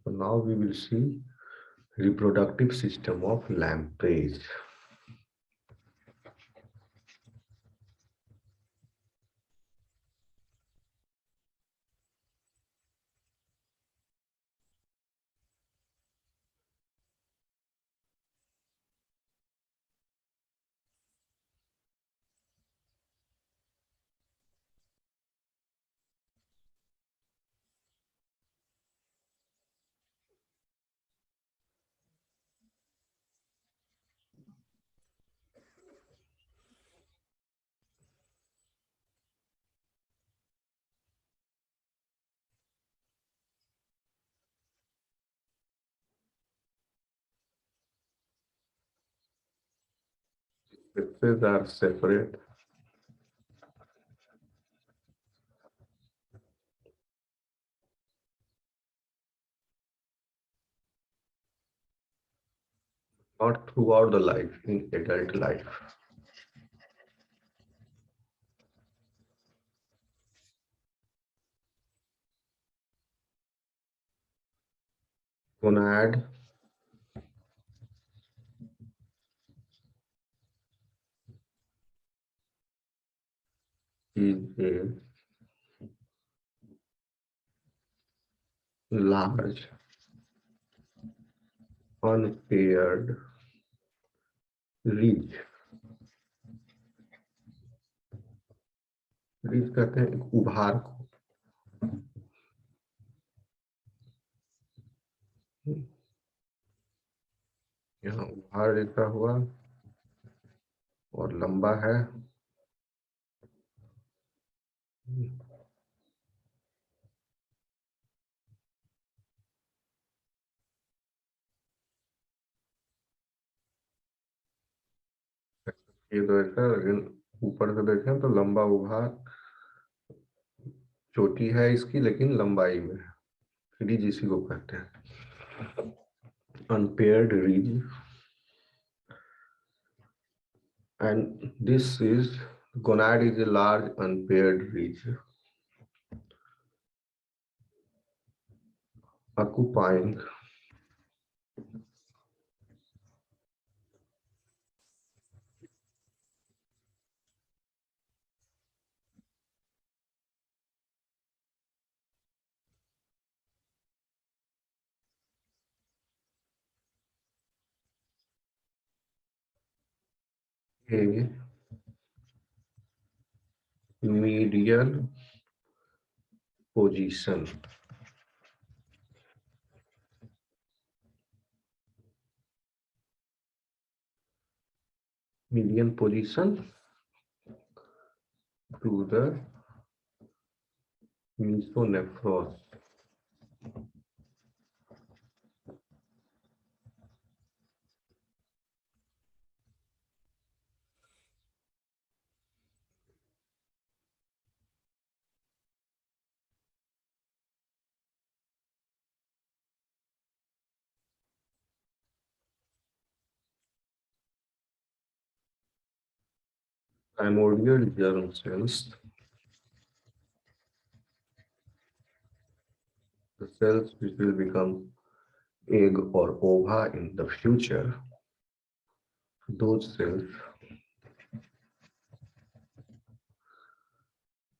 So now we will see reproductive system of lampreys. Sexes are separate. Not throughout the life, in adult life. Gonad is a large, unpaired ridge. ridge कहते हैं एक उभार को। यहाँ उभार जैसा हुआ और लंबा है। ये तो ऐसा, लेकिन ऊपर से देखें तो लंबा उभार, चोटी है इसकी लेकिन लंबाई में है। रिज इसी को कहते हैं, unpaired ridge. And this is gonad is a large unpaired ridge occupying a medial position. Median position to the mesonephros. Primordial germ cells, the cells which will become egg or ova in the future, those cells,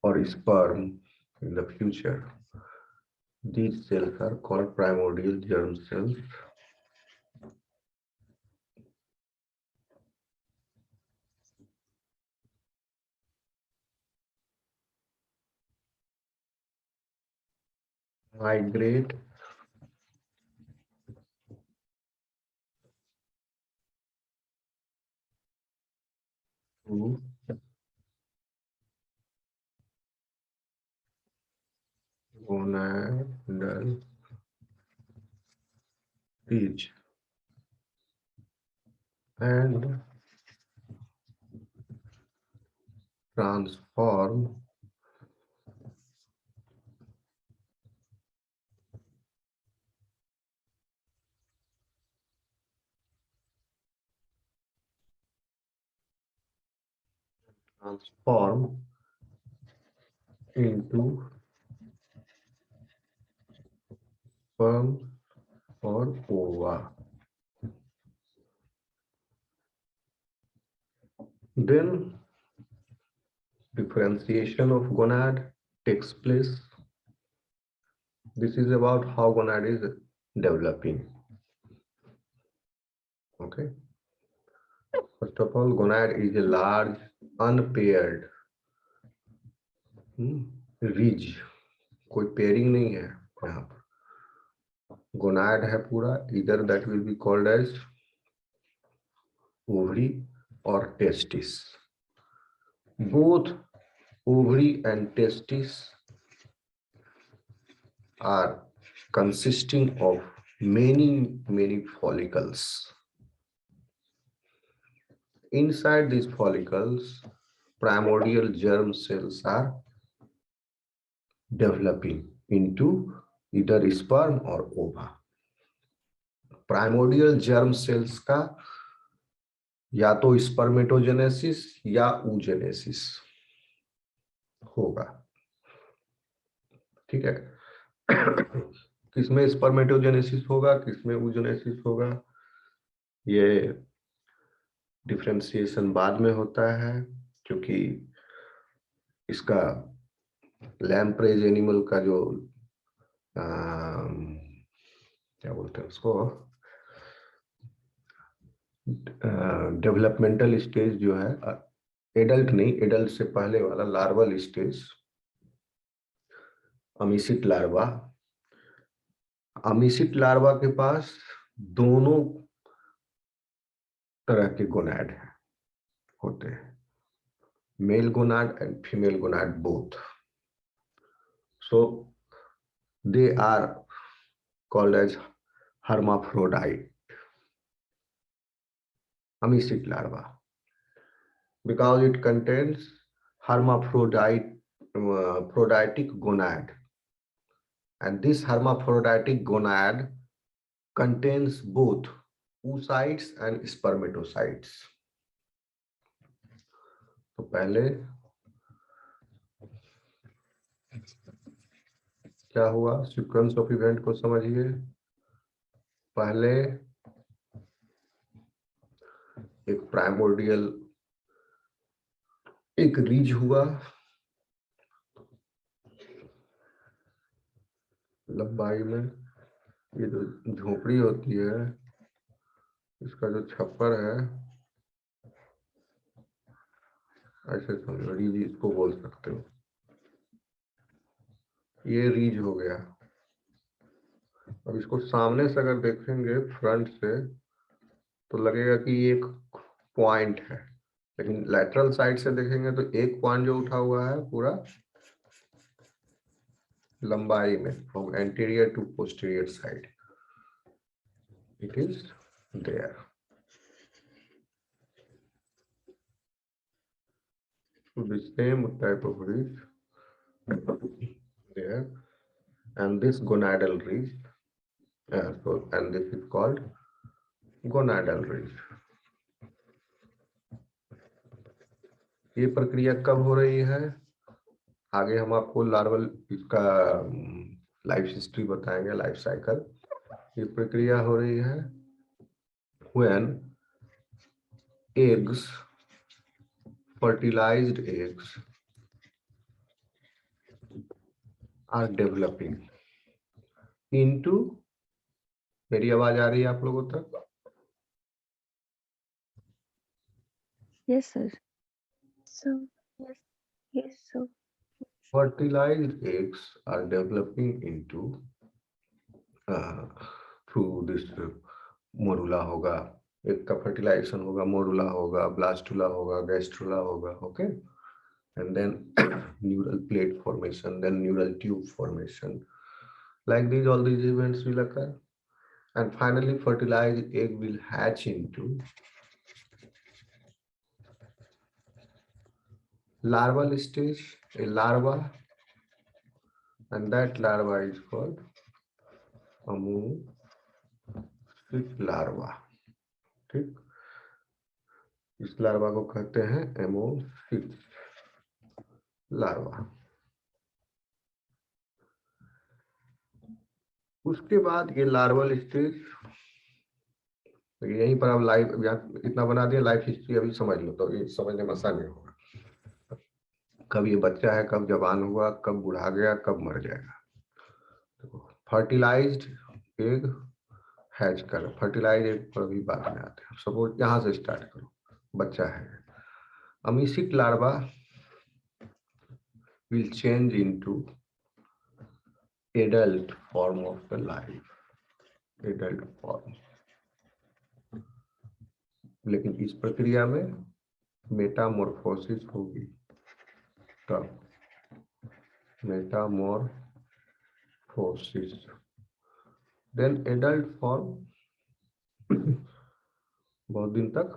or sperm in the future, these cells are called primordial germ cells. Migrate to gonadal ridge and transform transform into sperm और ओवा. Then differentiation of gonad takes place. This is about how gonad is developing. Okay. First of all, gonad is a large, unpaired ridge. कोई pairing नहीं है यहाँ पर. Gonad है पूरा. इधर that will be called as ovary और testis. Both ovary and testis are consisting of many follicles. Inside these follicles, primordial germ cells are developing into either sperm or ova. Primordial germ cells का या तो spermatogenesis या oogenesis होगा. ठीक है. किसमें spermatogenesis होगा, किसमें oogenesis होगा, ये डिफरेंशिएशन बाद में होता है, क्योंकि इसका लैम्प्रेज एनिमल का जो क्या बोलते हैं उसको, डेवलपमेंटल स्टेज जो है, एडल्ट नहीं, एडल्ट से पहले वाला लार्वल स्टेज, अमीसिट लार्वा. अमीसिट लार्वा के पास दोनों तरह के गोनाड होते हैं, mail gonad and female gonad both. So they are called as hermaphrodite, amicid larva, because it contains hermaphroditic gonad, and this hermaphroditic gonad contains both oocytes and spermatocytes. तो पहले क्या हुआ, सीक्वेंस ऑफ इवेंट को समझिए. पहले एक primordial एक रीज हुआ, लंबाई में. ये जो झोपड़ी होती है, इसका जो छप्पर है, ऐसे समझो, रीज इसको बोल सकते हो. ये रीज हो गया. अब इसको सामने से अगर देखेंगे फ्रंट से तो लगेगा कि ये एक पॉइंट है, लेकिन लैटरल साइड से देखेंगे तो एक पॉइंट जो उठा हुआ है पूरा लंबाई में, from anterior to posterior side, it is there. The same type of ridge there, and this gonadal ridge, and this is called gonadal ridge. ये प्रक्रिया कब हो रही है, आगे हम आपको लार्वल इसका लाइफ हिस्ट्री बताएंगे, लाइफ साइकिल. ये प्रक्रिया हो रही है when eggs, fertilized eggs are developing into, मेरी आवाज आ रही है आप लोगों तक? Yes, sir. So, yes, sir. Fertilized eggs are developing into through this morula होगा, एक का फर्टिलाइजेशन होगा, मोरुला होगा, ब्लास्टुला होगा, गैस्ट्रुला होगा. Okay. And then neural plate formation, then neural tube formation. Like these, all these events will occur, and finally fertilized egg will hatch into larval stage, a larva, and that larva is called ammophis larva. ठीक, इस larva को कहते हैं एमोफिस larva. उसके बाद ये larval stage, तो यहीं पर अब लाइफ यहाँ इतना बना दिया, लाइफ हिस्ट्री अभी समझ लो तो ये समझने में आसानी होगा। कब ये बच्चा है, कब जवान हुआ, कब बुढ़ा गया, कब मर जाएगा। फर्टिलाइज्ड एग हैच कर, फर्टिलाइज एग पर अभी बाद में आते हैं। सपोज यहाँ से स्टार्ट करो, बच्चा है, अमीसिक larva will change into adult form of the life, adult form। लेकिन इस प्रक्रिया में मेटामॉर्फोसिस होगी, तब मेटामॉर्फोसिस, देन एडल्ट फॉर्म, बहुत दिन तक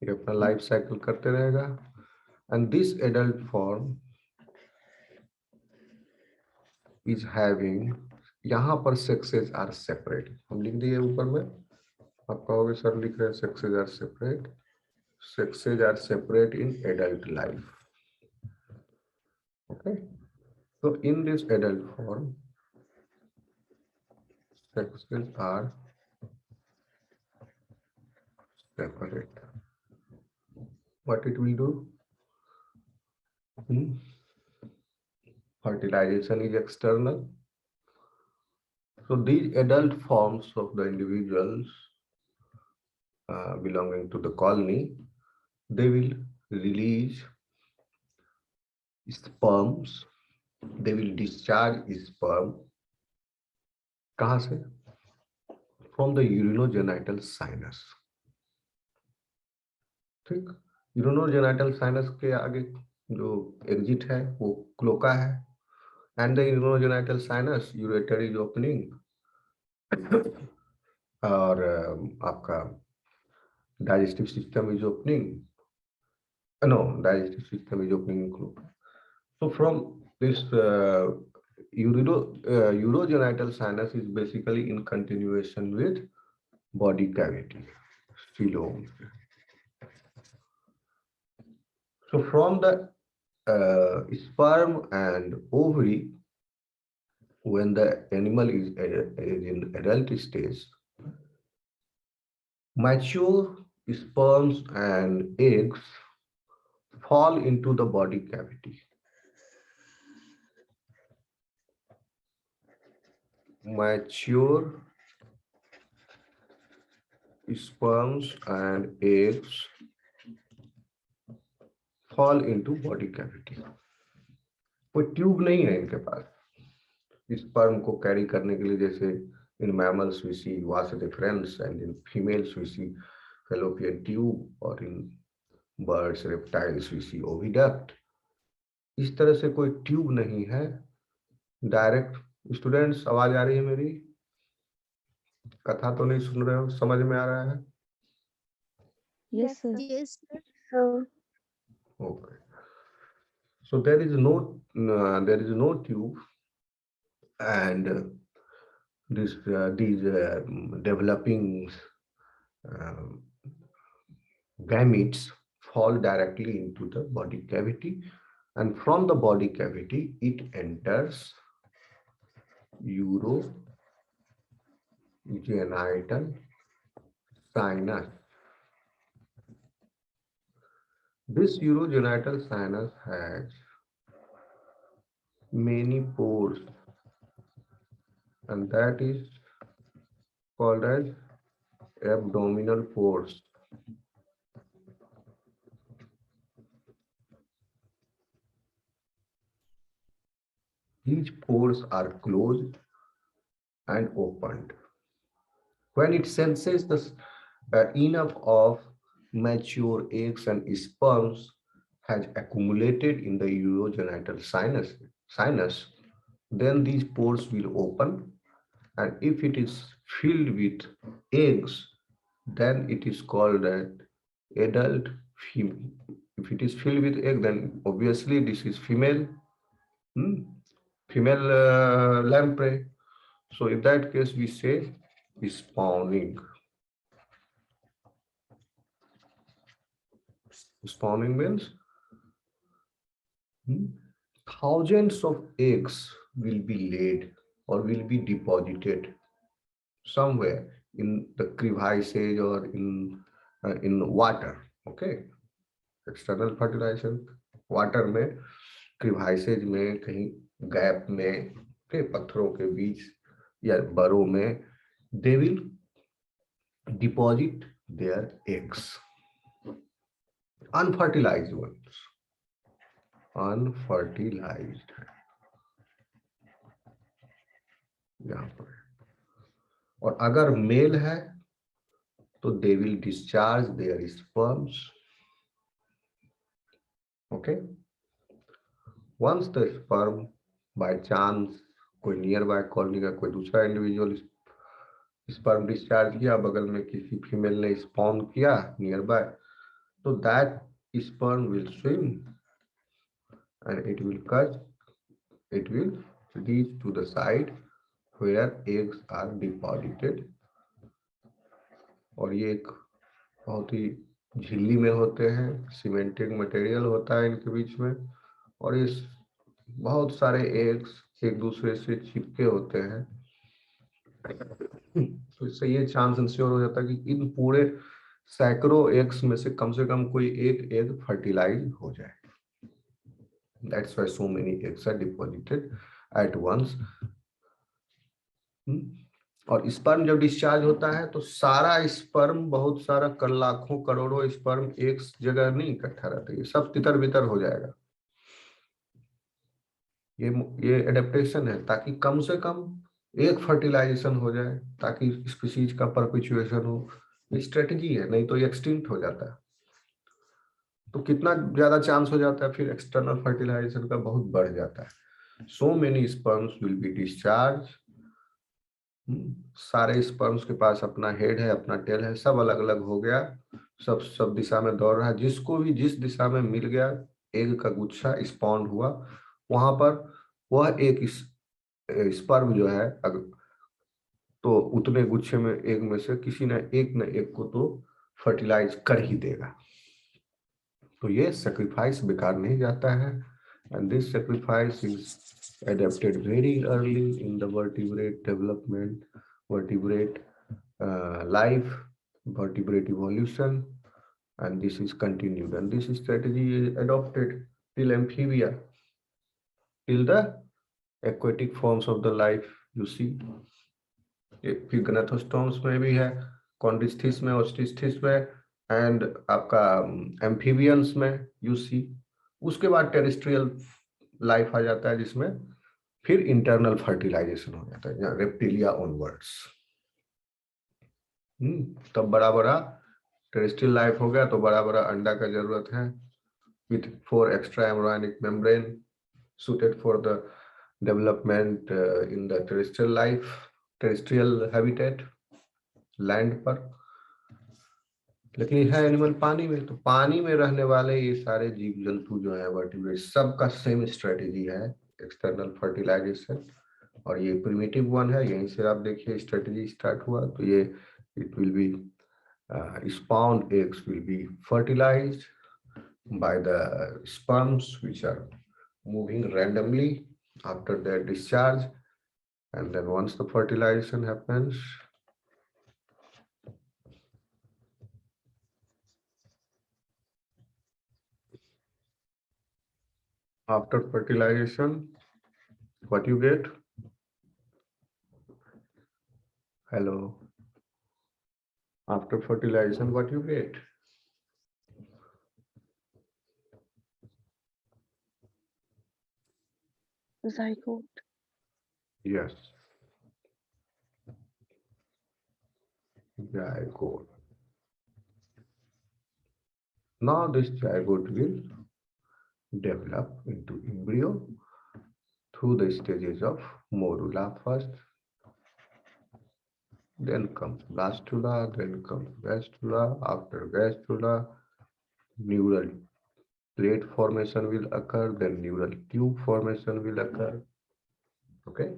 ये अपना लाइफ साइकिल करते रहेगा। And this adult form is having, यहाँ पर सेक्सेस आर सेपरेट, हम लिख दिए ऊपर में, आप कहोगे सर लिख रहे हैं sexes are separate, sexes are separate in adult life. Okay, so in this adult form, sexes are separate. What it will do? Fertilization is external. So these adult forms of the individuals belonging to the colony, they will release sperms, they will discharge sperm, कहाँ से? From the urinogenital sinus. ठीक, urinogenital sinus के आगे जो exit है वो cloaca है, and the urinogenital sinus ureter is opening, और आपका digestive system is opening, no digestive system is opening in cloaca. So from this urogenital sinus is basically in continuation with body cavity, phylum. So from the sperm and ovary, when the animal is in adult stage, mature sperms and eggs fall into the body cavity. Mature sperms and eggs fall into body cavity. कोई tube नहीं है इनके पास sperm को carry करने के लिए, जैसे in mammals we see vas deferens and in females we see fallopian tube, और in birds reptiles we see oviduct. इस तरह से कोई ट्यूब नहीं है, डायरेक्ट। स्टूडेंट्स आवाज आ रही है मेरी? कथा तो नहीं सुन रहे हो? समझ में आ रहा है? Yes, sir. Yes, Okay. So there is no tube, and these developing gametes fall directly into the body cavity, and from the body cavity it enters urogenital sinus. This urogenital sinus has many pores, and that is called as abdominal pores. These pores are closed and opened. When it senses the enough of mature eggs and sperms has accumulated in the urogenital sinus, then these pores will open, and if it is filled with eggs, then it is called an adult female. If it is filled with egg, then obviously this is female, female lamprey. So in that case, we say spawning. Spawning means thousands of eggs will be laid or will be deposited somewhere in the crevices or in water. Okay, external fertilization water में, क्रिवाइसेज में, कहीं gap में, के पत्थरों के बीच या बरों में, they will deposit their eggs, unfertilized ones, unfertilized यहाँ पर। और अगर मेल है तो they will discharge their sperms. Okay, once the sperm by chance कोई नियर बाय कॉलोनी का कोई दूसरा इंडिविजुअल स्पर्म डिस्चार्ज किया, बगल में किसी फीमेल ने स्पॉन किया नियर बाय, तो that sperm will swim and it will reach to the side where eggs are deposited. और ये एक बहुत ही झिल्ली में होते हैं, सीमेंटेड मटेरियल होता है इनके बीच में, और इस बहुत सारे एग्स एक दूसरे से चिपके होते हैं। तो इससे ये चांस इंश्योर हो जाता है कि इन पूरे सैकड़ों एग्स में से कम कोई एक एग फर्टिलाइज हो जाए। That's why so many eggs are deposited at once. और स्पर्म जब डिस्चार्ज होता है तो सारा स्पर्म, बहुत सारा लाखों करोड़ों स्पर्म एक जगह नहीं इकट्ठा रहता, ये सब तितर बितर हो जाएगा। ये एडेप्टेशन है ताकि कम से कम एक फर्टिलाइजेशन हो जाए, ताकि स्पीशीज का परपेचुएशन हो। स्ट्रेटजी है, नहीं तो ये एक्सटिंक्ट हो जाता है। तो कितना ज्यादा चांस हो जाता है फिर एक्सटर्नल फर्टिलाइजेशन का, बहुत बढ़ जाता है। So many sperms will be discharge. सारे स्पर्म्स के पास अपना हेड है, अपना टेल है, सब अलग अलग हो गया, सब दिशा में दौड़ रहा है। जिसको भी जिस दिशा में मिल गया एग का गुच्छा स्पॉन्ड हुआ, वहां पर वह एक स्पर्म जो है, तो उतने गुच्छे में एग में से किसी न एक को तो फर्टिलाइज कर ही देगा। तो ये सेक्रीफाइस बेकार नहीं जाता है। And this sacrifice is adapted very early in the vertebrate development, vertebrate life, vertebrate evolution, and this is continued, and this strategy is adopted till amphibia, till the aquatic forms of the life. You see, फिर गनाथोस्टोम्स में भी है, कॉन्डिस्थिस में, ओस्टिस्थिस में, and आपका amphibians में you see. उसके बाद टेरेस्ट्रियल लाइफ आ जाता है, जिसमें फिर इंटरनल फर्टिलाइजेशन हो जाता है, रेप्टिलिया ऑनवर्ड्स। तब बड़ा बड़ा टेरेस्ट्रियल लाइफ हो गया, तो बड़ा बड़ा अंडा का जरूरत है, with 4 extra embryonic membrane suited for the development in the terrestrial life, terrestrial habitat, land पर। लेकिन है एनिमल पानी में, तो पानी में रहने वाले ये सारे जीव जंतु जो है वर्टिब्रेट, सबका सेम स्ट्रेटेजी है, एक्सटर्नल फर्टिलाइजेशन। और ये प्रिमिटिव वन है, यहीं से आप देखिए स्ट्रेटेजी स्टार्ट हुआ। तो ये it will be spawned eggs will be fertilized by the sperms which are moving randomly after their discharge, and then once the fertilization happens, after fertilization, what you get? Hello. After fertilization, what you get? Zygote. Yes. Zygote. Now this zygote will develop into embryo through the stages of morula first, then comes blastula, then comes gastrula. After gastrula, neural plate formation will occur, then neural tube formation will occur. Okay.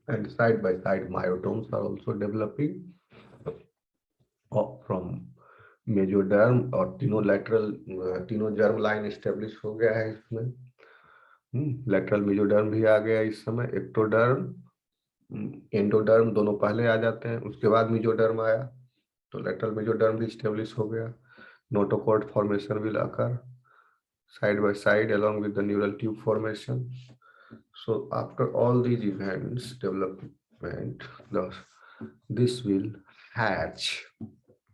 And side by side myotomes are also developing from mesoderm और तीनों lateral तीनों germ line established हो गया है इसमें। Lateral mesoderm भी आ गया इस समय, एक्टोडर्म, एंडोडर्म दोनों पहले आ जाते हैं, उसके बाद मेसोडर्म आया, तो लेटरल मेसोडर्म भी स्टेब्लिश हो गया. Notochord formation will occur side by side along with the neural tube formation. So after all these events development, this will hatch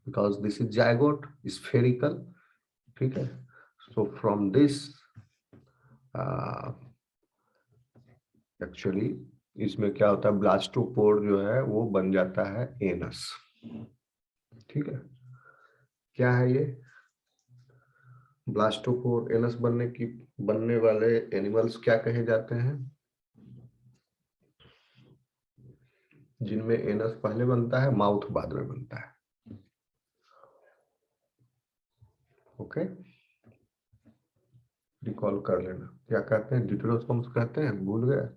because this is zygote, spherical. ठीक है. So from this actually इसमें क्या होता है, blastopore जो है वो बन जाता है एनस. ठीक है. क्या है ये ब्लास्टोपोर? एनस बनने वाले एनिमल्स क्या कहे जाते हैं? जिनमें एनस पहले बनता है, माउथ बाद में बनता है. ओके, रिकॉल कर लेना. क्या कहते हैं? ड्यूटेरोस्टोम्स कहते हैं, भूल गए?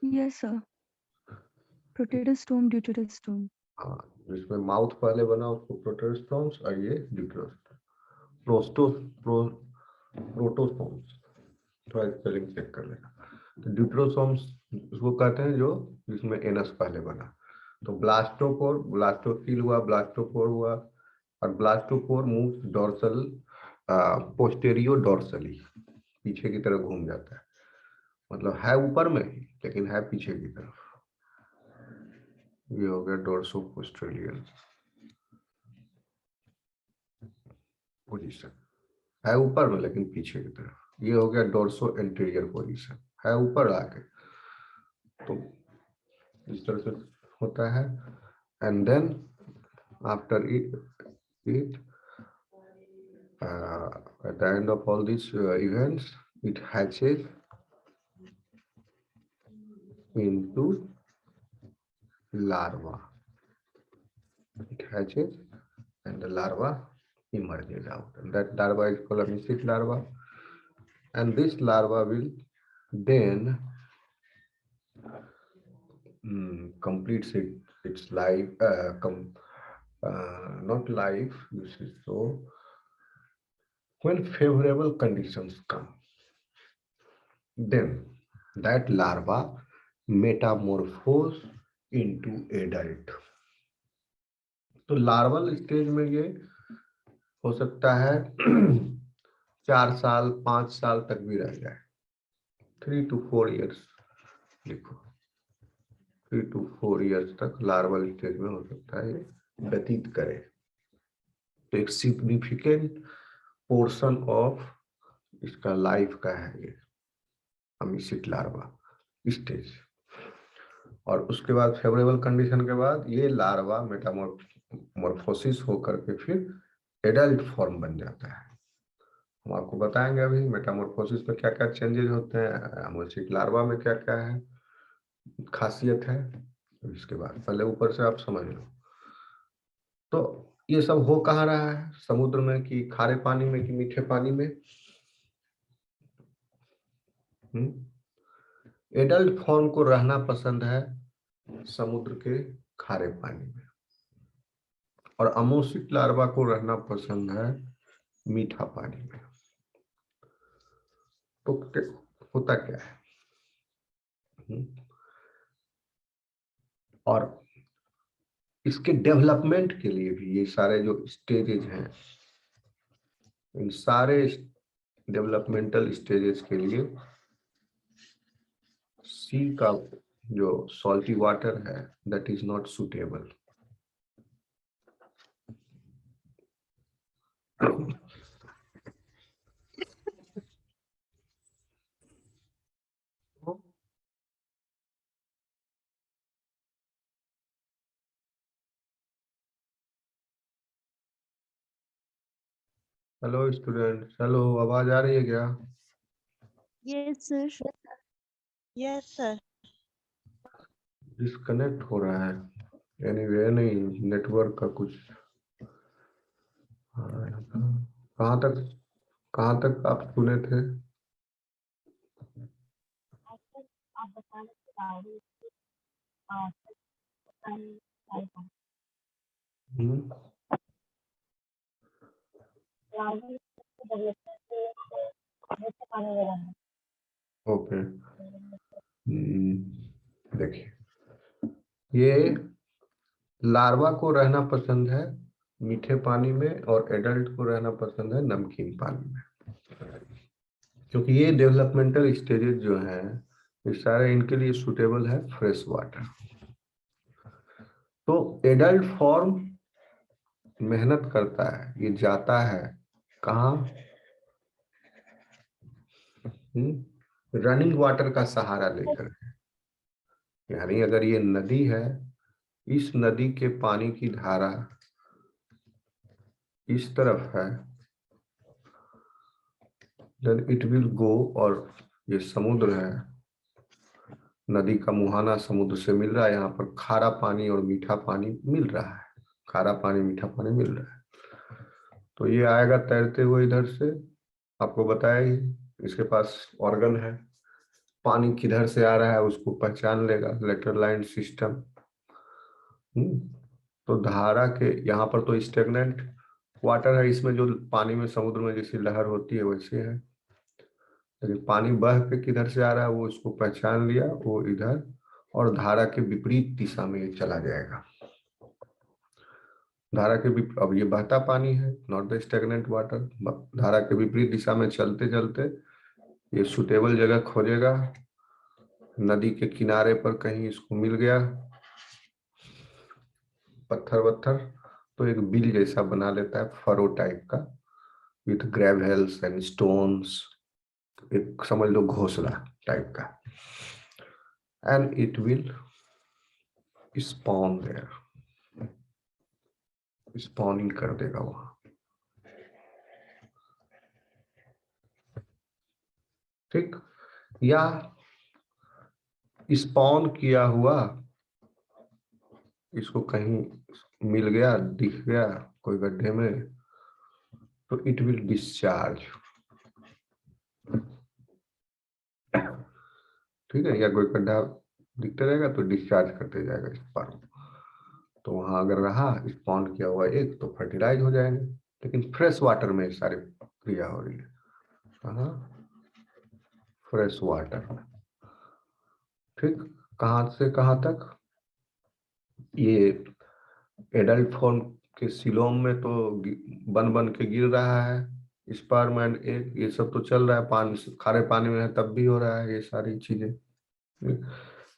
Yes, sir. Protostome, deuterostome. हाँ, जिसमें माउथ पहले बना उसको प्रोटेरोस्टोम्स और ये ड्यूटेरोस्टोम. प्रोटोस्टोम्स, थोड़ा स्पेलिंग चेक कर लेना. तो ड्यूटेरोसोम्स उसको कहते हैं जो जिसमें एनस पहले बना. तो ब्लास्टोपोर, ब्लास्टोसील हुआ, ब्लास्टोपोर हुआ, और ब्लास्टोपोर मूव्स डॉर्सल, पोस्टेरियो डॉर्सली, पीछे की तरफ घूम जाता है. मतलब है ऊपर में ही लेकिन है पीछे की तरफ. ये हो गया डोर्सो पोस्टेरियर पोजीशन, है ऊपर में लेकिन पीछे की तरफ. ये हो गया डोर्सो एंटीरियर पोजीशन, है ऊपर आके. तो इस तरह से होता है. And then after it at the end of all these events it hatches into larva. It hatches and the larva emerges out, and that larva is called a mycete larva. And this larva will then completes its life, not life, this is so, when favorable conditions come, then that larva metamorphose into adult. तो larval stage में ये हो सकता है 4 साल 5 साल तक भी रह जाए. 3 to 4 years लिखो. 3 to 4 years तक लार्वल स्टेज में हो सकता है व्यतीत करे. तो एक सिग्निफिकेंट पोर्शन ऑफ इसका लाइफ का है ये अमीसिट लार्वा स्टेज. और उसके बाद फेवरेबल कंडीशन के बाद ये लार्वा मेटामॉर्फोसिस होकर के फिर एडल्ट फॉर्म बन जाता है. हम आपको बताएंगे अभी मेटामॉर्फोसिस में क्या क्या चेंजेस होते हैं, अमीसिट लार्वा में क्या क्या है खासियत है. इसके बाद पहले ऊपर से आप समझ लो. तो ये सब हो कहाँ रहा है, समुद्र में कि खारे पानी में कि मीठे पानी में? एडल्ट फॉर्म को रहना पसंद है समुद्र के खारे पानी में, और अमोसिट लार्वा को रहना पसंद है मीठा पानी में. तो होता क्या है? और इसके डेवलपमेंट के लिए भी ये सारे जो स्टेजेस हैं, इन सारे डेवलपमेंटल स्टेजेस के लिए सी का जो सॉल्टी वाटर है that is not suitable. Hello student, hello, आवाज आ रही है क्या? Yes, sir. Yes, sir. Disconnect हो रहा है. एनीवे नहीं, नेटवर्क का कुछ. कहाँ तक आप सुने थे? आप बता रहे थे ओके, देखिए, ये लार्वा को रहना पसंद है मीठे पानी में और एडल्ट को रहना पसंद है नमकीन पानी में, क्योंकि ये डेवलपमेंटल स्टेजेस जो हैं ये सारे इनके लिए सुटेबल है फ्रेश वाटर। तो एडल्ट फॉर्म मेहनत करता है, ये जाता है कहाँ, रनिंग वाटर का सहारा लेकर। यानी अगर ये नदी है, इस नदी के पानी की धारा इस तरफ है, देन इट विल गो, और ये समुद्र है, नदी का मुहाना समुद्र से मिल रहा है, यहाँ पर खारा पानी और मीठा पानी मिल रहा है, खारा पानी मीठा पानी मिल रहा है। तो ये आएगा तैरते हुए इधर से, आपको बताया ही, इसके पास ऑर्गन है, पानी किधर से आ रहा है उसको पहचान लेगा, लेटरल लाइन सिस्टम। तो धारा के यहाँ पर तो स्टेगनेंट वाटर है, इसमें जो पानी में समुद्र में जैसी लहर होती है वैसे है, लेकिन पानी बह के किधर से आ रहा है वो इसको पहचान लिया, वो इधर, और धारा के विपरीत दिशा में ये चला जाएगा। धारा के अब ये बहता पानी है, नॉट द स्टेगनेंट वाटर, धारा के विपरीत दिशा में चलते चलते ये सुटेबल जगह खोजेगा, नदी के किनारे पर कहीं इसको मिल गया पत्थर वत्थर, तो एक बिल जैसा बना लेता है, फरो टाइप का, विथ ग्रेवल्स एंड स्टोन्स, एक समझ लो घोंसला टाइप का, and it will spawn there, spawning कर देगा वहां। ठीक, या स्पॉन किया हुआ इसको कहीं मिल गया, दिख गया कोई गड्ढे में, तो इट विल डिस्चार्ज, ठीक है, या कोई गड्ढा दिखते रहेगा तो डिस्चार्ज करते जाएगा इस पर, तो वहां अगर रहा स्पॉन किया हुआ एक तो फर्टिलाइज हो जाएंगे। लेकिन फ्रेश वाटर में सारी क्रिया हो रही है, फ्रेश वाटर में। ठीक, कहां से कहां तक, ये एडल्ट फॉर्म के सिलोम में तो बन बन के गिर रहा है, स्पर्म एंड एग ये सब तो चल रहा है, पानी खारे पानी में है तब भी हो रहा है ये सारी चीजें।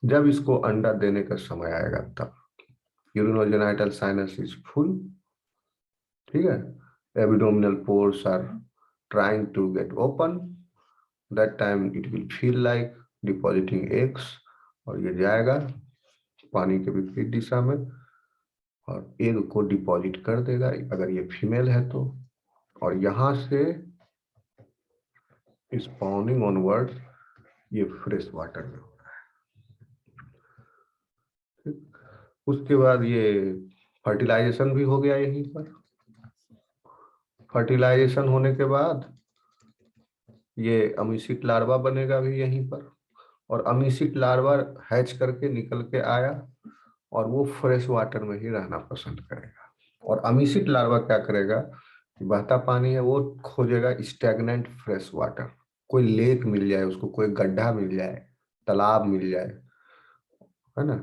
जब इसको अंडा देने का समय आएगा तब यूरिनोजेनाइटल साइनस इज फुल, ठीक है, abdominal pores are trying to get open, that time it will feel like depositing eggs, और ये जाएगा पानी के विपरीत दिशा में और एग को डिपॉजिट कर देगा अगर ये फीमेल है तो, और यहां से स्पॉनिंग ऑनवर्ड ये फ्रेश वाटर में हो रहा है। उसके बाद ये फर्टिलाइजेशन भी हो गया यहीं पर, फर्टिलाइजेशन होने के बाद ये अमीसिट लार्वा बनेगा भी यहीं पर, और अमीसिट लार्वा हैच करके निकल के आया और वो फ्रेश वाटर में ही रहना पसंद करेगा। और अमीसिट लार्वा क्या करेगा, बहता पानी है वो खोजेगा स्टैग्नेंट फ्रेश वाटर, कोई लेक मिल जाए उसको, कोई गड्ढा मिल जाए, तालाब मिल जाए, है ना,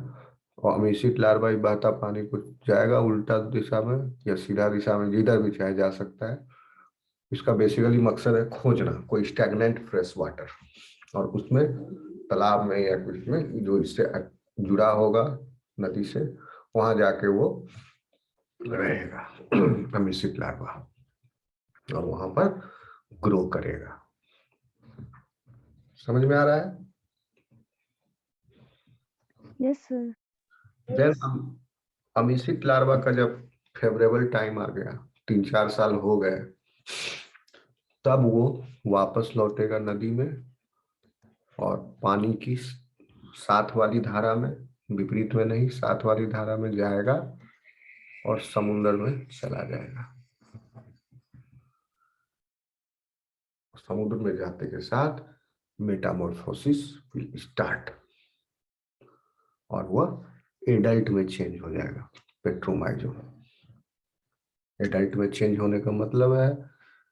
और अमीसिट लार्वा ही बहता पानी को जाएगा उल्टा दिशा में या सीधा दिशा में, जिधर भी चाहे जा सकता है। इसका बेसिकली मकसद है खोजना कोई स्टैग्नेंट फ्रेश वाटर, और उसमें तालाब में या कुछ में जो इससे जुड़ा होगा नदी से, वहां जाके वो रहेगा अमीसिट लार्वा, और वहां पर ग्रो करेगा। समझ में आ रहा है? Yes, sir. देन अमीसिट लार्वा का जब फेवरेबल टाइम आ गया, 3-4 साल हो गए, तब वो वापस लौटेगा नदी में और पानी की साथ वाली धारा में, विपरीत में नहीं, साथ वाली धारा में जाएगा और समुद्र में चला जाएगा। समुद्र में जाते के साथ मेटामॉर्फोसिस विल स्टार्ट, और वह एडल्ट में चेंज हो जाएगा, पेट्रोमाइजो। एडल्ट में चेंज होने का मतलब है